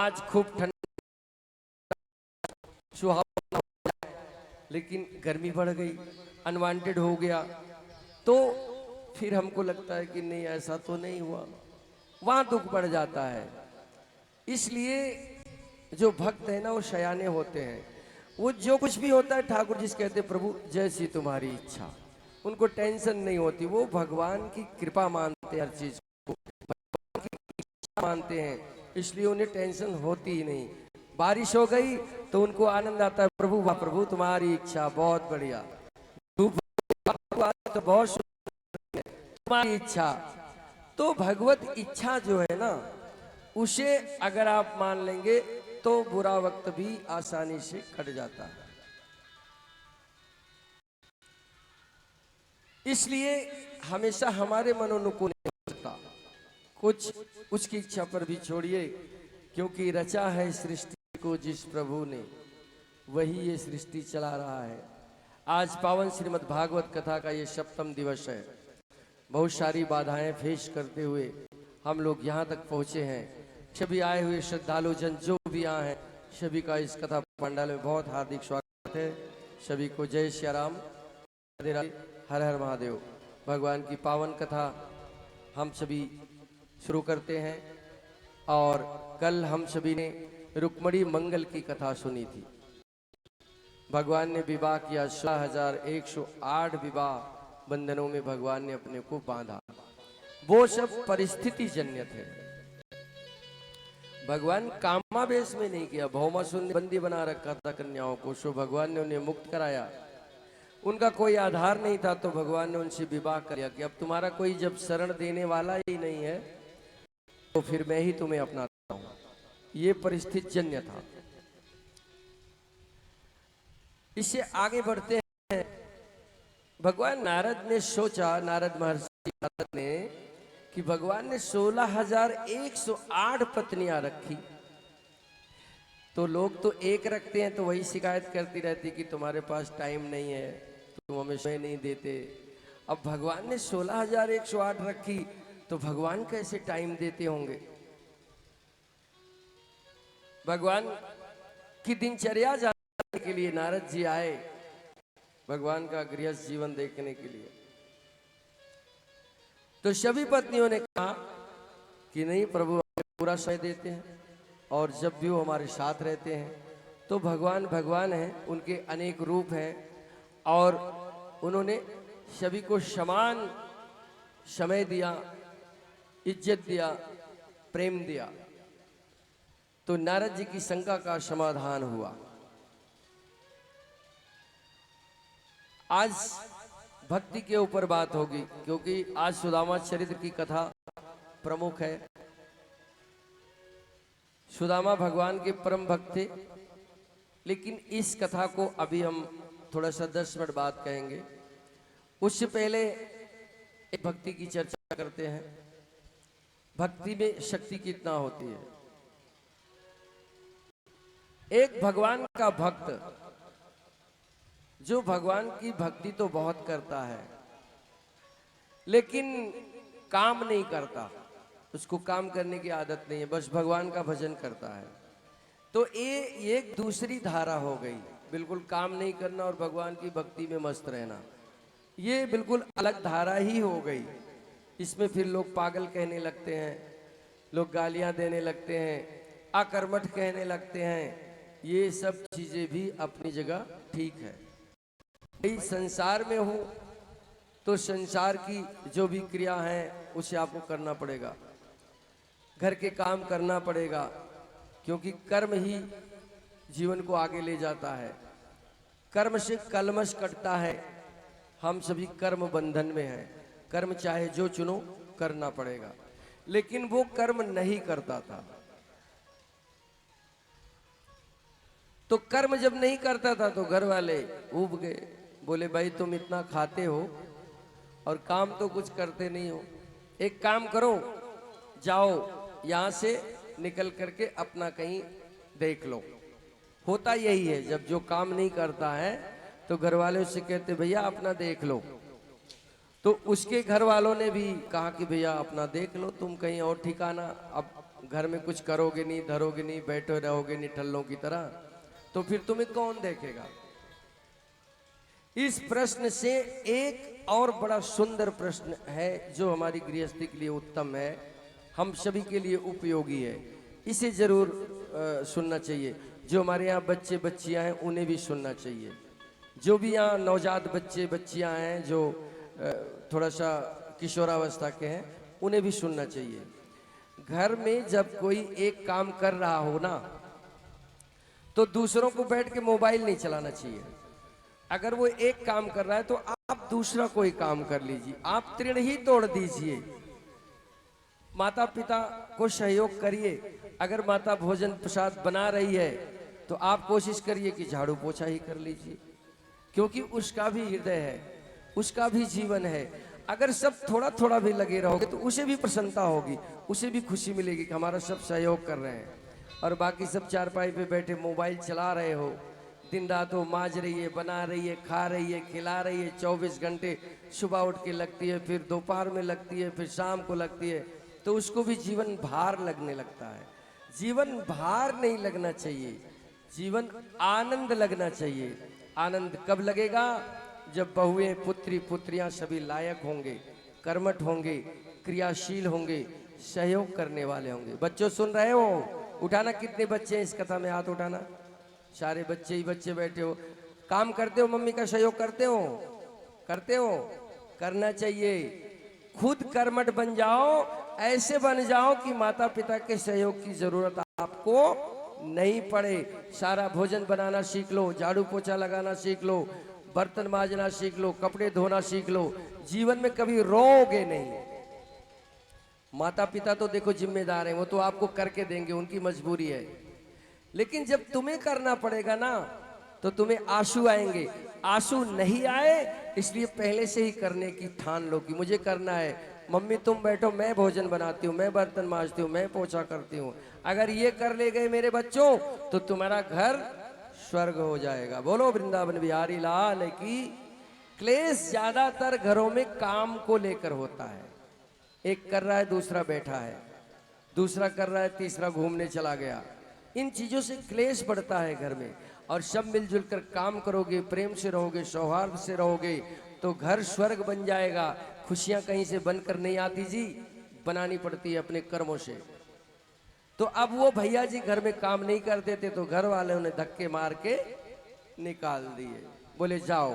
आज खूब ठंडा सुहावना हो जाए, लेकिन गर्मी बढ़ गई, अनवांटेड हो गया, तो फिर हमको लगता है कि नहीं ऐसा तो नहीं हुआ, वहां दुख बढ़ जाता है। इसलिए जो भक्त है ना वो शयाने होते हैं, वो जो कुछ भी होता है ठाकुर जी से कहते प्रभु जैसी तुम्हारी इच्छा, उनको टेंशन नहीं होती, वो भगवान की कृपा मानते हैं, हर चीज को भगवान की इच्छा मानते हैं, इसलिए उन्हें टेंशन होती ही नहीं। बारिश हो गई तो उनको आनंद आता है, प्रभु वाह प्रभु तुम्हारी इच्छा बहुत बढ़िया, धूप तो बहुत सुंदर है, तुम्हारी इच्छा। तो भगवत इच्छा जो है ना, उसे अगर आप मान लेंगे तो बुरा वक्त भी आसानी से कट जाता है। इसलिए हमेशा हमारे मनोनुकूल नहीं हो सकता, कुछ उसकी इच्छा पर भी छोड़िए, क्योंकि रचा है सृष्टि को जिस प्रभु ने, वही ये सृष्टि चला रहा है। आज पावन श्रीमद् भागवत कथा का ये सप्तम दिवस है। बहुत सारी बाधाएं फेस करते हुए हम लोग यहाँ तक पहुँचे हैं। सभी आए हुए श्रद्धालु जन जो भी यहाँ हैं, सभी का इस कथा पंडाल में बहुत हार्दिक स्वागत है। सभी को जय श्री राम, हर हर महादेव। भगवान की पावन कथा हम सभी शुरू करते हैं। और कल हम सभी ने रुक्मणी मंगल की कथा सुनी थी। भगवान ने विवाह किया, 16,108 विवाह बंधनों में भगवान ने अपने को बांधा। वो सब परिस्थिति जन्य थे, भगवान कामावेश में नहीं किया। भौमासुर ने बंदी बना रखा था कन्याओं को, सो भगवान ने उन्हें मुक्त कराया। उनका कोई आधार नहीं था, तो भगवान ने उनसे विवाह किया कि अब तुम्हारा कोई जब शरण देने वाला ही नहीं है, तो फिर मैं ही तुम्हें अपनाता हूं। ये परिस्थिति जन्य था। इससे आगे बढ़ते हैं। भगवान नारद ने सोचा, नारद महर्षि नारद ने, कि भगवान ने 16,108 पत्नियां रखी, तो लोग तो एक रखते हैं तो वही शिकायत करती रहती कि तुम्हारे पास टाइम नहीं है, तुम हमें समय नहीं देते। अब भगवान ने 16,108 रखी, तो भगवान कैसे टाइम देते होंगे। भगवान की दिनचर्या जानने के लिए नारद जी आए, भगवान का गृहस्थ जीवन देखने के लिए। तो सभी पत्नियों ने कहा कि नहीं प्रभु हमें पूरा समय देते हैं, और जब भी वो हमारे साथ रहते हैं तो भगवान भगवान हैं, उनके अनेक रूप हैं, और उन्होंने सभी को समान समय दिया, इज्जत दिया, प्रेम दिया। तो नारद जी की शंका का समाधान हुआ। आज भक्ति के ऊपर बात होगी, क्योंकि आज सुदामा चरित्र की कथा प्रमुख है। सुदामा भगवान के परम भक्त थे, लेकिन इस कथा को अभी हम थोड़ा सा 10 मिनट बाद कहेंगे। उससे पहले एक भक्ति की चर्चा करते हैं। भक्ति में शक्ति कितना होती है। एक भगवान का भक्त जो भगवान की भक्ति तो बहुत करता है, लेकिन काम नहीं करता, उसको काम करने की आदत नहीं है, बस भगवान का भजन करता है, तो ये एक दूसरी धारा हो गई। बिल्कुल काम नहीं करना और भगवान की भक्ति में मस्त रहना, ये बिल्कुल अलग धारा ही हो गई। इसमें फिर लोग पागल कहने लगते हैं, लोग गालियां देने लगते हैं, अकर्मठ कहने लगते हैं। ये सब चीजें भी अपनी जगह ठीक है। संसार में हो तो संसार की जो भी क्रिया है उसे आपको करना पड़ेगा, घर के काम करना पड़ेगा, क्योंकि कर्म ही जीवन को आगे ले जाता है। कर्म से कलमश कटता है। हम सभी कर्म बंधन में हैं, कर्म चाहे जो चुनो करना पड़ेगा, लेकिन वो कर्म नहीं करता था। तो कर्म जब नहीं करता था तो घर वाले ऊब गए, बोले भाई तुम इतना खाते हो और काम तो कुछ करते नहीं हो, एक काम करो, जाओ यहां से निकल करके अपना कहीं देख लो। होता यही है, जब जो काम नहीं करता है तो घर वाले उससे कहते भैया अपना देख लो। तो उसके घर वालों ने भी कहा कि भैया अपना देख लो, तुम कहीं और ठिकाना अब घर में कुछ करोगे नहीं, धरोगे नहीं, बैठे रहोगे निठल्लों की तरह, तो फिर तुम्हें कौन देखेगा? इस प्रश्न से एक और बड़ा सुंदर प्रश्न है जो हमारी गृहस्थी के लिए उत्तम है, हम सभी के लिए उपयोगी है, इसे जरूर सुनना चाहिए। जो हमारे यहाँ बच्चे बच्चियां हैं उन्हें भी सुनना चाहिए। जो भी यहाँ नवजात बच्चे बच्चियां हैं जो थोड़ा सा किशोरावस्था के हैं उन्हें भी सुनना चाहिए। घर में जब कोई एक काम कर रहा हो ना, तो दूसरों को बैठ के मोबाइल नहीं चलाना चाहिए। अगर वो एक काम कर रहा है तो आप दूसरा कोई काम कर लीजिए, आप तृण ही तोड़ दीजिए। माता पिता को सहयोग करिए। अगर माता भोजन प्रसाद बना रही है तो आप कोशिश करिए कि झाड़ू पोछा ही कर लीजिए, क्योंकि उसका भी हृदय है, उसका भी जीवन है। अगर सब थोड़ा थोड़ा भी लगे रहोगे तो उसे भी प्रसन्नता होगी, उसे भी खुशी मिलेगी कि हमारा सब सहयोग कर रहे हैं। और बाकी सब चारपाई पे बैठे मोबाइल चला रहे हो, दिन रात वो माज रही है, बना रही है, खा रही है, खिला रही है, 24 घंटे सुबह उठ के लगती है, फिर दोपहर में लगती है, फिर शाम को लगती है, तो उसको भी जीवन भार लगने लगता है। जीवन भार नहीं लगना चाहिए, जीवन आनंद लगना चाहिए। आनंद कब लगेगा? जब बहुएं पुत्री पुत्रियां सभी लायक होंगे, कर्मठ होंगे, क्रियाशील होंगे, सहयोग करने वाले होंगे। बच्चों सुन रहे हो? उठाना, कितने बच्चे हैं इस कथा में, हाथ उठाना। सारे बच्चे ही बच्चे बैठे हो। काम करते हो, मम्मी का सहयोग करते हो? करते हो? करना चाहिए। खुद कर्मठ बन जाओ, ऐसे बन जाओ कि माता पिता के सहयोग की जरूरत आपको नहीं पड़े। सारा भोजन बनाना सीख लो, झाड़ू पोछा लगाना सीख लो, बर्तन माजना सीख लो, कपड़े धोना सीख लो, जीवन में कभी रोओगे नहीं। माता पिता तो देखो जिम्मेदार हैं, वो तो आपको करके देंगे, उनकी मजबूरी है। लेकिन जब तुम्हें करना पड़ेगा ना तो तुम्हें आंसू आएंगे। आंसू नहीं आए इसलिए पहले से ही करने की ठान लो कि मुझे करना है। मम्मी तुम बैठो, मैं भोजन बनाती हूँ, मैं बर्तन मांजती हूँ, मैं पोछा करती हूँ। अगर ये कर ले गए मेरे बच्चों तो तुम्हारा घर स्वर्ग हो जाएगा। बोलो वृंदावन बिहारी लाल की। क्लेश ज्यादातर घरों में काम को लेकर होता है। एक कर रहा है, दूसरा बैठा है, दूसरा कर रहा है, तीसरा घूमने चला गया। इन चीजों से क्लेश बढ़ता है घर में। और सब मिलजुल कर काम करोगे, प्रेम से रहोगे, सौहार्द से रहोगे तो घर स्वर्ग बन जाएगा। खुशियां कहीं से बनकर नहीं आती जी, बनानी पड़ती है अपने कर्मों से। तो अब वो भैया जी घर में काम नहीं करते थे तो घर वाले उन्हें धक्के मार के निकाल दिए। बोले जाओ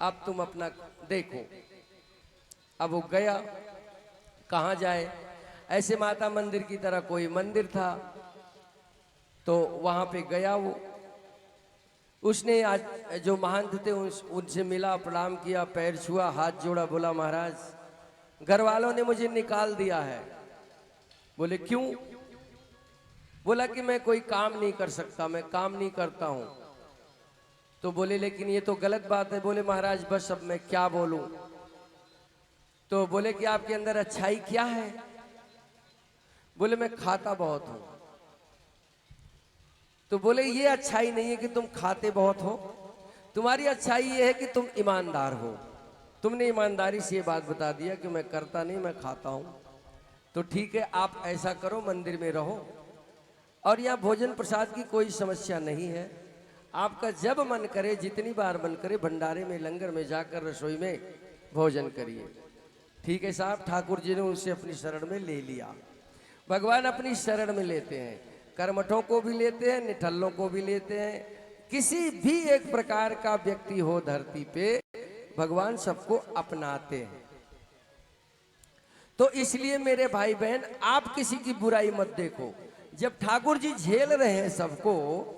अब तुम अपना देखो। अब वो गया, कहाँ जाए? ऐसे माता मंदिर की तरह कोई मंदिर था तो वहां पे गया वो। उसने आज जो महंत थे उनसे मिला, प्रणाम किया, पैर छुआ, हाथ जोड़ा, बोला महाराज घर वालों ने मुझे निकाल दिया है। बोले क्यों? बोला कि मैं कोई काम नहीं कर सकता, मैं काम नहीं करता हूं। तो बोले लेकिन ये तो गलत बात है। बोले महाराज बस अब मैं क्या बोलूं। तो बोले कि आपके अंदर अच्छाई क्या है? बोले मैं खाता बहुत हूं। तो बोले ये अच्छाई नहीं है कि तुम खाते बहुत हो, तुम्हारी अच्छाई ये है कि तुम ईमानदार हो। तुमने ईमानदारी से ये बात बता दिया कि मैं करता नहीं, मैं खाता हूं। तो ठीक है, आप ऐसा करो, मंदिर में रहो और यहाँ भोजन प्रसाद की कोई समस्या नहीं है। आपका जब मन करे, जितनी बार मन करे, भंडारे में, लंगर में जाकर रसोई में भोजन करिए। ठीक है साहब, ठाकुर जी ने उनसे अपनी शरण में ले लिया। भगवान अपनी शरण में लेते हैं, कर्मठों को भी लेते हैं, निठल्लों को भी लेते हैं। किसी भी एक प्रकार का व्यक्ति हो धरती पे, भगवान सबको अपनाते हैं। तो इसलिए मेरे भाई बहन, आप किसी की बुराई मत देखो। जब ठाकुर जी झेल रहे हैं सबको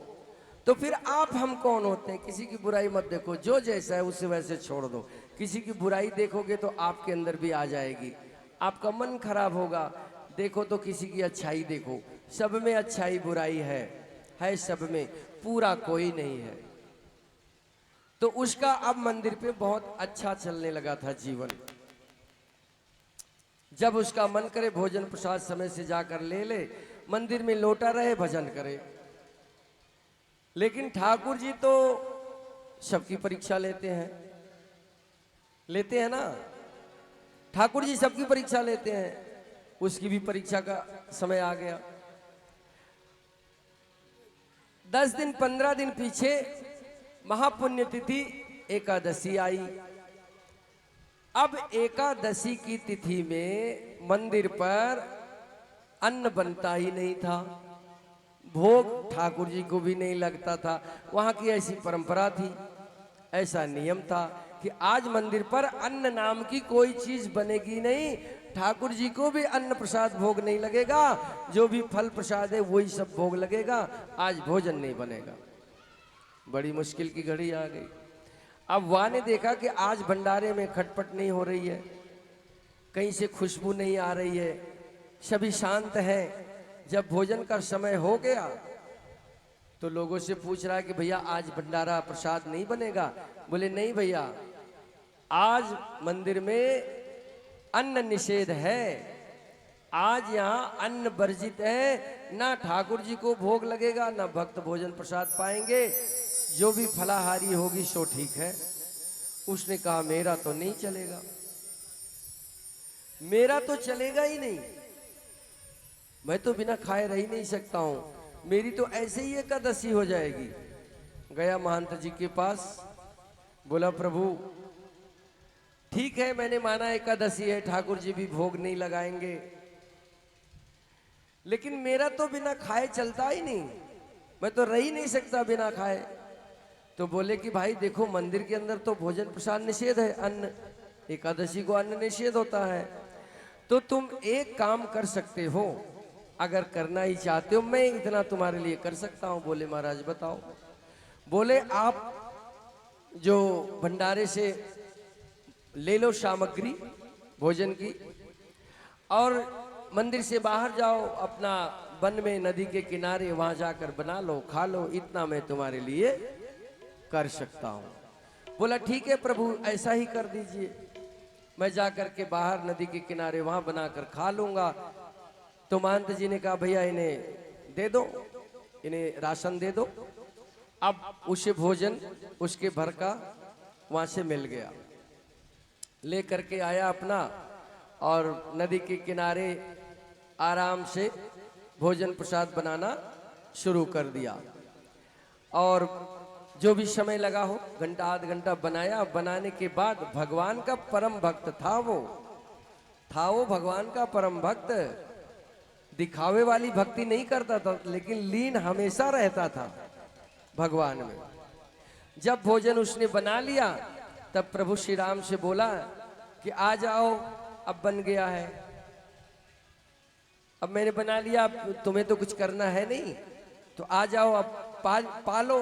तो फिर आप हम कौन होते हैं? किसी की बुराई मत देखो, जो जैसा है उसे वैसे छोड़ दो। किसी की बुराई देखोगे तो आपके अंदर भी आ जाएगी, आपका मन खराब होगा। देखो तो किसी की अच्छाई देखो, सब में अच्छाई बुराई है सब में, पूरा कोई नहीं है। तो उसका अब मंदिर पे बहुत अच्छा चलने लगा था जीवन। जब उसका मन करे भोजन प्रसाद समय से जाकर ले ले, मंदिर में लौटा रहे, भजन करे। लेकिन ठाकुर जी तो सबकी परीक्षा लेते हैं ना। ठाकुर जी सबकी परीक्षा लेते हैं। उसकी भी परीक्षा का समय आ गया। 10 दिन 15 दिन पीछे महापुण्य तिथि एकादशी आई। अब एकादशी की तिथि में मंदिर पर अन्न बनता ही नहीं था, भोग ठाकुर जी को भी नहीं लगता था। वहां की ऐसी परंपरा थी, ऐसा नियम था कि आज मंदिर पर अन्न नाम की कोई चीज बनेगी नहीं, ठाकुर जी को भी अन्न प्रसाद भोग नहीं लगेगा, जो भी फल प्रसाद है वही सब भोग लगेगा, आज भोजन नहीं बनेगा। बड़ी मुश्किल की घड़ी आ गई। अब वहां ने देखा कि आज भंडारे में खटपट नहीं हो रही है, कहीं से खुशबू नहीं आ रही है, सभी शांत हैं। जब भोजन का समय हो गया तो लोगों से पूछ रहा है कि भैया आज भंडारा प्रसाद नहीं बनेगा। बोले नहीं भैया, आज मंदिर में अन्न निषेध है, आज यहाँ अन्न वर्जित है, ना ठाकुर जी को भोग लगेगा ना भक्त भोजन प्रसाद पाएंगे, जो भी फलाहारी होगी सो ठीक है। उसने कहा मेरा तो नहीं चलेगा, मेरा तो चलेगा ही नहीं, मैं तो बिना खाए रह ही नहीं सकता हूं, मेरी तो ऐसे ही एकादशी हो जाएगी। गया महंत जी के पास, बोला प्रभु ठीक है, मैंने माना एकादशी है, ठाकुर जी भी भोग नहीं लगाएंगे, लेकिन मेरा तो बिना खाए चलता ही नहीं, मैं तो रह ही नहीं सकता बिना खाए। तो बोले कि भाई देखो मंदिर के अंदर तो भोजन प्रसाद निषेध है, अन्न एकादशी को अन्न निषेध होता है, तो तुम एक काम कर सकते हो, अगर करना ही चाहते हो मैं इतना तुम्हारे लिए कर सकता हूं। बोले महाराज बताओ। बोले आप जो भंडारे से ले लो सामग्री भोजन की, और मंदिर से बाहर जाओ, अपना वन में नदी के किनारे वहां जाकर बना लो, खा लो, इतना मैं तुम्हारे लिए कर सकता हूं। बोला ठीक है प्रभु, ऐसा ही कर दीजिए, मैं जाकर के बाहर नदी के किनारे वहां बनाकर खा लूंगा। तो महंत जी ने कहा भैया इन्हें दे दो, इन्हें राशन दे दो। अब उसे भोजन उसके भर का वहां से मिल गया, ले करके आया अपना, और नदी के किनारे आराम से भोजन प्रसाद बनाना शुरू कर दिया। और जो भी समय लगा हो, घंटा आध घंटा बनाया। बनाने के बाद भगवान का परम भक्त था वो भगवान का परम भक्त, दिखावे वाली भक्ति नहीं करता था, लेकिन लीन हमेशा रहता था भगवान में। जब भोजन उसने बना लिया तब प्रभु श्री राम से बोला कि आ जाओ, अब बन गया है, अब मैंने बना लिया, अब तुम्हें तो कुछ करना है नहीं, तो आ जाओ अब पालो।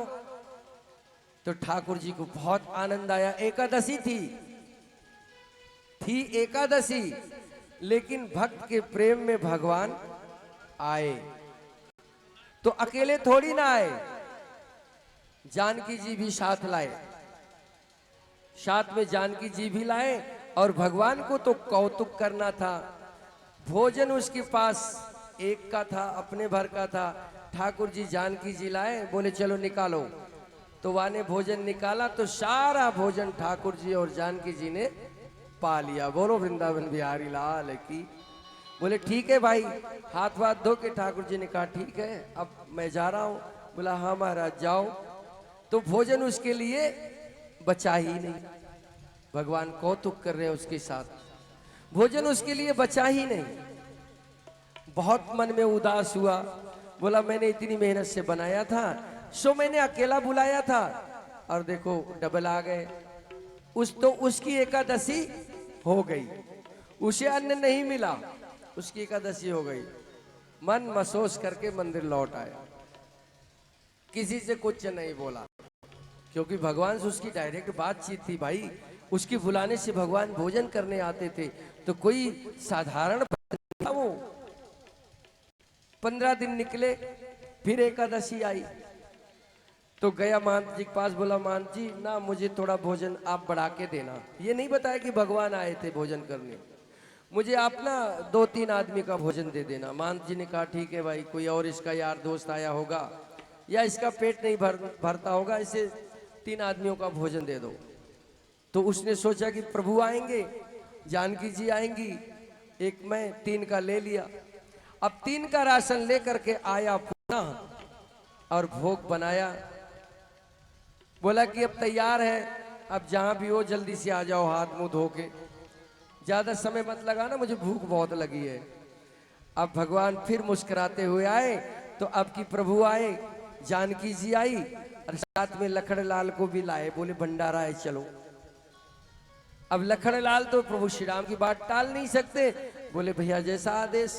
तो ठाकुर जी को बहुत आनंद आया। एकादशी थी एकादशी, लेकिन भक्त के प्रेम में भगवान आए, तो अकेले थोड़ी ना आए, जानकी जी भी साथ लाए, साथ में जानकी जी भी लाए। और भगवान को तो कौतुक करना था, भोजन उसके पास एक का था, अपने भर का था। ठाकुर जी जानकी जी लाए, बोले चलो निकालो, तो वहां ने भोजन निकाला, तो सारा भोजन ठाकुर जी और जानकी जी ने पा लिया। बोलो वृंदावन बिहारी लाल की। बोले ठीक है भाई, हाथ वाथ धो के ठाकुर जी ने कहा ठीक है, अब मैं जा रहा हूं। बोला हाँ महाराज जाओ। तो भोजन उसके लिए बचा ही नहीं, भगवान कौतुक कर रहे हैं उसके साथ, भोजन उसके लिए बचा ही नहीं। बहुत मन में उदास हुआ, बोला मैंने इतनी मेहनत से बनाया था, सो मैंने अकेला बुलाया था, और देखो डबल आ गए। उसकी एकादशी हो गई, उसे अन्न नहीं मिला, उसकी एकादशी हो गई। मन महसूस करके मंदिर लौट आया, किसी से कुछ नहीं बोला, क्योंकि भगवान से उसकी डायरेक्ट बातचीत थी भाई। उसकी बुलाने से भगवान भोजन करने आते थे, तो कोई साधारण था वो। 15 दिन निकले, फिर एकादशी आई, तो गया महंत जी के पास, बोला महंत जी ना मुझे थोड़ा भोजन आप बढ़ा के देना। ये नहीं बताया कि भगवान आए थे भोजन करने, मुझे आप ना 2-3 आदमी का भोजन दे देना। महंत जी ने कहा ठीक है भाई, कोई और इसका यार दोस्त आया होगा, या इसका पेट नहीं भरता होगा, इसे 3 आदमियों का भोजन दे दो। तो उसने सोचा कि प्रभु आएंगे, जानकी जी आएंगी, एक मैं 3 का ले लिया। अब 3 का राशन लेकर के आया पुनः, और भोग बनाया। बोला कि अब तैयार है, अब जहां भी हो जल्दी से आ जाओ हाथ मुंह धो के, ज्यादा समय मत लगाना, मुझे भूख बहुत लगी है। अब भगवान फिर मुस्कुराते हुए आए, तो अब की प्रभु आए, जानकी जी आई और साथ में लखनलाल को भी लाए। बोले भंडारा है चलो। अब लखनलाल तो प्रभु श्री राम की बात टाल नहीं सकते, बोले भैया जैसा आदेश।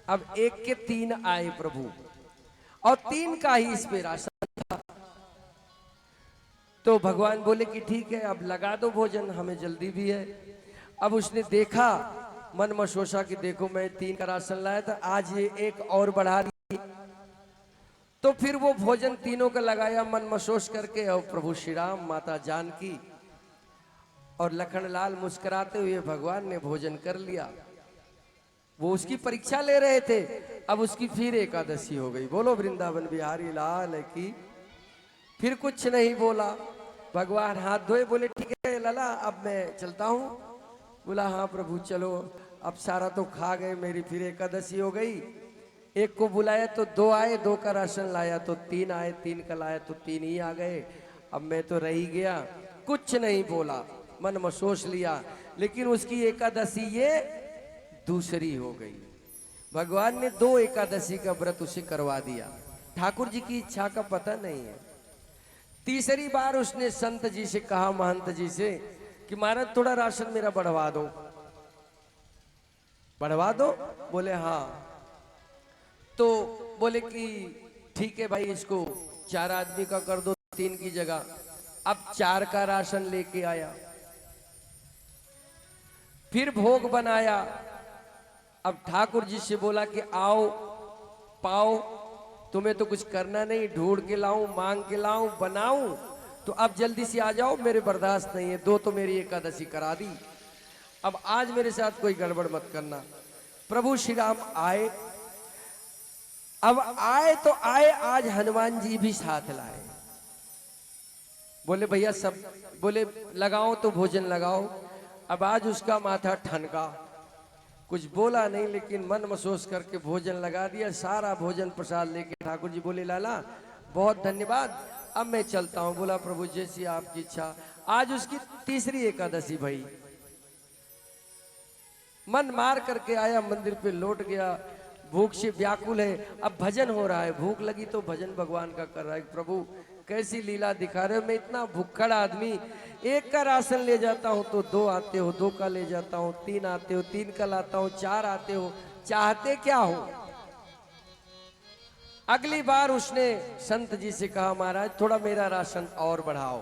अब एक के तीन आए प्रभु, और तीन का ही इस पे राशन था। तो भगवान बोले कि ठीक है अब लगा दो भोजन, हमें जल्दी भी है। अब उसने देखा मन में सोचा कि देखो मैं 3 का राशन लाया था, आज ये एक और बढ़ा दी। तो फिर वो भोजन तीनों का लगाया मन में सोच करके, और प्रभु श्री राम, माता जानकी और लखनलाल मुस्कुराते हुए भगवान ने भोजन कर लिया। वो उसकी परीक्षा ले रहे थे। अब उसकी फिर एकादशी हो गई। बोलो वृंदावन बिहारी लाल की। फिर कुछ नहीं बोला। भगवान हाथ धोए, बोले ठीक है लला अब मैं चलता हूं। बोला हाँ प्रभु चलो, अब सारा तो खा गए, मेरी फिर एकादशी हो गई। एक को बुलाया तो 2 आए, 2 का राशन लाया तो 3 आए, 3 का लाया तो 3 ही आ गए। अब मैं तो रह ही गया। कुछ नहीं बोला, मन में सोच लिया, लेकिन उसकी एकादशी ये दूसरी हो गई। भगवान ने 2 एकादशी का व्रत उसे करवा दिया। ठाकुर जी की इच्छा का पता नहीं है। तीसरी बार उसने संत जी से कहा, महंत जी से, कि महाराज थोड़ा राशन मेरा बढ़वा दो, बढ़वा दो। बोले हाँ। तो बोले कि ठीक है भाई, इसको 4 आदमी का कर दो 3 की जगह। अब 4 का राशन लेके आया, फिर भोग बनाया। अब ठाकुर जी से बोला कि आओ पाओ, तुम्हें तो कुछ करना नहीं, ढूंढ के लाऊं, मांग के लाऊं, बनाऊं, तो अब जल्दी से आ जाओ, मेरे बर्दाश्त नहीं है। 2 तो मेरी एकादशी करा दी, अब आज मेरे साथ कोई गड़बड़ मत करना। प्रभु श्री राम आए। अब आए तो आए, आज हनुमान जी भी साथ लाए। बोले भैया सब, बोले लगाओ तो भोजन लगाओ। अब आज उसका माथा ठनका, कुछ बोला नहीं, लेकिन मन में सोच करके भोजन लगा दिया। सारा भोजन प्रसाद लेके ठाकुर जी बोले लाला बहुत धन्यवाद, अब मैं चलता हूं। बोला प्रभु जैसी आपकी इच्छा। आज उसकी तीसरी एकादशी भई। मन मार करके आया, मंदिर पे लौट गया, भूख से व्याकुल है। अब भजन हो रहा है, भूख लगी तो भजन भगवान का कर रहा है। प्रभु कैसी लीला दिखा रहे हो, मैं इतना भुक्खड़ आदमी, 1 का राशन ले जाता हूं तो 2 आते हो, 2 का ले जाता हूं 3 आते हो, 3 का लाता हूं 4 आते हो, चाहते क्या हो। अगली बार उसने संत जी से कहा महाराज थोड़ा मेरा राशन और बढ़ाओ।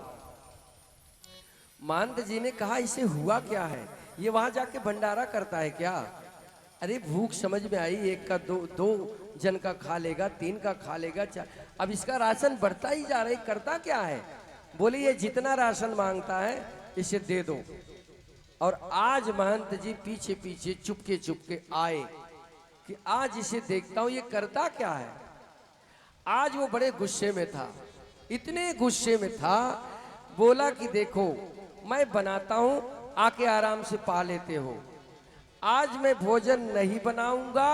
महंत जी ने कहा इसे हुआ क्या है, ये वहां जाके भंडारा करता है क्या। अरे भूख समझ में आई, 1 का 2 जन का खा लेगा, 3 का खा लेगा, अब इसका राशन बढ़ता ही जा रहा है, करता क्या है। बोले ये जितना राशन मांगता है इसे दे दो। और आज महंत जी पीछे पीछे चुपके चुपके आए कि आज इसे देखता हूं ये करता क्या है। आज वो बड़े गुस्से में था, इतने गुस्से में था, बोला कि देखो मैं बनाता हूं, आके आराम से पा लेते हो। आज मैं भोजन नहीं बनाऊंगा,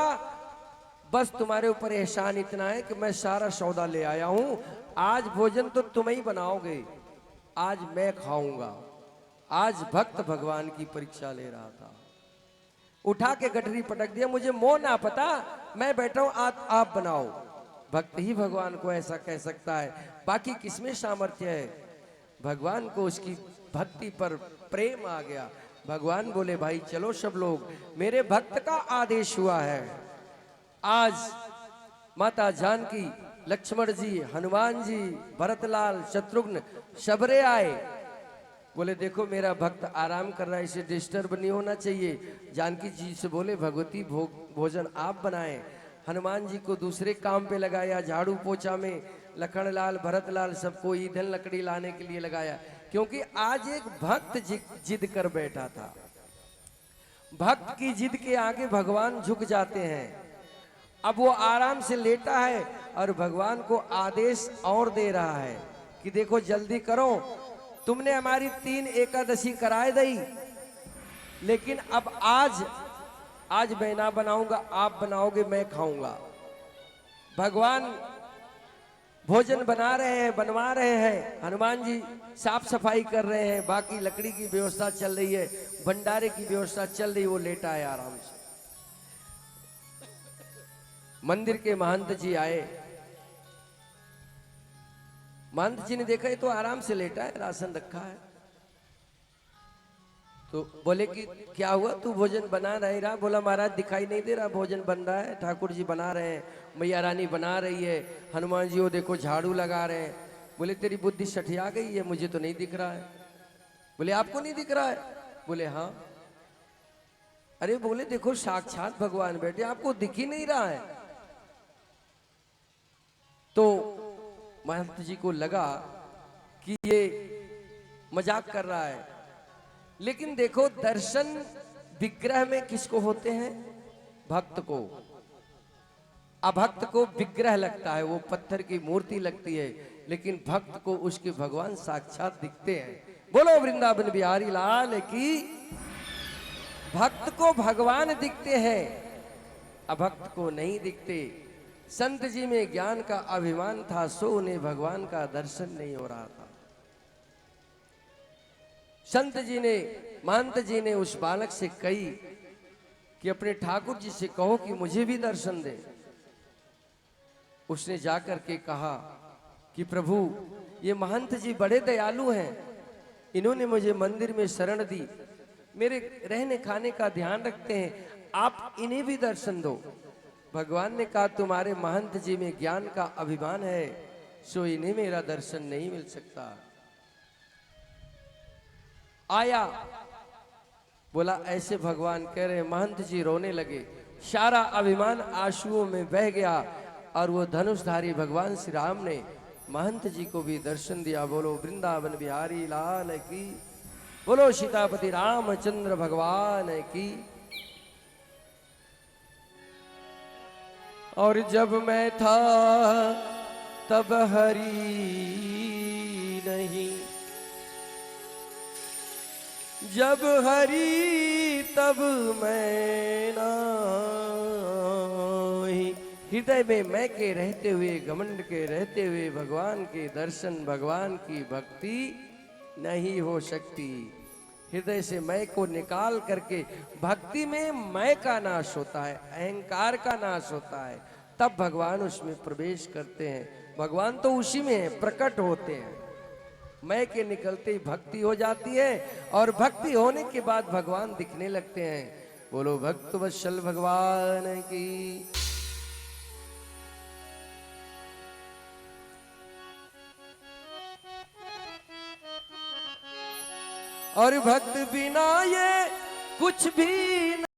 बस तुम्हारे ऊपर एहसान इतना है कि मैं सारा सौदा ले आया हूं। आज भोजन तो तुम ही बनाओगे, आज मैं खाऊंगा। आज भक्त भगवान की परीक्षा ले रहा था, उठा के गठरी पटक दिया, मुझे मोह ना पता, मैं बैठा हूं, आप बनाओ। भक्त ही भगवान को ऐसा कह सकता है, बाकी किसमें सामर्थ्य है। भगवान को उसकी भक्ति पर प्रेम आ गया। भगवान बोले भाई चलो सब लोग, मेरे भक्त का आदेश हुआ है। आज माता जानकी, लक्ष्मण जी, हनुमान जी, भरतलाल, शत्रुघ्न सबरे आए। बोले देखो मेरा भक्त आराम कर रहा है, इसे डिस्टर्ब नहीं होना चाहिए। जानकी जी से बोले भगवती भोजन आप बनाएं। हनुमान जी को दूसरे काम पे लगाया, झाड़ू पोछा में। लखनलाल, भरतलाल सबको ईंधन लकड़ी लाने के लिए लगाया, क्योंकि आज एक भक्त जिद कर बैठा था। भक्त की जिद के आगे भगवान झुक जाते हैं। अब वो आराम से लेटा है और भगवान को आदेश और दे रहा है कि देखो जल्दी करो, तुमने हमारी 3 एकादशी कराए दी, लेकिन अब आज मैं ना बनाऊंगा, आप बनाओगे, मैं खाऊंगा। भगवान भोजन बना रहे हैं, बनवा रहे हैं, हनुमान जी साफ सफाई कर रहे हैं, बाकी लकड़ी की व्यवस्था चल रही है, भंडारे की व्यवस्था चल रही है, वो लेटा है आराम से। मंदिर के महंत जी आए, महंत जी ने देखा ये तो आराम से लेटा है, राशन रखा है। तो बोले कि क्या हुआ, तू भोजन बना नहीं रहा? बोला महाराज दिखाई नहीं दे रहा, भोजन बन रहा है, ठाकुर जी बना रहे हैं, मैया रानी बना रही है, हनुमान जी वो देखो झाड़ू लगा रहे हैं। बोले तेरी बुद्धि सठिया गई है, मुझे तो नहीं दिख रहा है। बोले आपको नहीं दिख रहा है? बोले हाँ। अरे बोले देखो साक्षात भगवान बैठे, आपको दिख ही नहीं रहा है। तो महंत जी को लगा कि ये मजाक कर रहा है, लेकिन देखो दर्शन विग्रह में किसको होते हैं? भक्त को। अभक्त को विग्रह लगता है, वो पत्थर की मूर्ति लगती है, लेकिन भक्त को उसके भगवान साक्षात दिखते हैं। बोलो वृंदावन बिहारी लाल की। भक्त को भगवान दिखते हैं, अभक्त को नहीं दिखते। संत जी में ज्ञान का अभिमान था, सो उन्हें भगवान का दर्शन नहीं हो रहा था। संत जी ने, महंत जी ने उस बालक से कही कि अपने ठाकुर जी से कहो कि मुझे भी दर्शन दे। उसने जाकर के कहा कि प्रभु ये महंत जी बड़े दयालु हैं, इन्होंने मुझे मंदिर में शरण दी, मेरे रहने खाने का ध्यान रखते हैं, आप इन्हें भी दर्शन दो। भगवान ने कहा तुम्हारे महंत जी में ज्ञान का अभिमान है, सो इन्हें मेरा दर्शन नहीं मिल सकता। आया, बोला ऐसे भगवान कह रहे। महंत जी रोने लगे, सारा अभिमान आंसुओं में बह गया, और वो धनुषधारी भगवान श्री राम ने महंत जी को भी दर्शन दिया। बोलो वृंदावन बिहारी लाल की, बोलो सीतापति रामचंद्र भगवान की। और जब मैं था तब हरि नहीं, जब हरि तब मैं नहीं। हृदय में मैं के रहते हुए, घमंड के रहते हुए भगवान के दर्शन, भगवान की भक्ति नहीं हो सकती। हृदय से मैं को निकाल करके भक्ति में मैं का नाश होता है, अहंकार का नाश होता है, तब भगवान उसमें प्रवेश करते हैं। भगवान तो उसी में है, प्रकट होते हैं। मैं के निकलते ही भक्ति हो जाती है, और भक्ति होने के बाद भगवान दिखने लगते हैं। बोलो भक्त वत्सल भगवान की। और भक्त बिना ये कुछ भी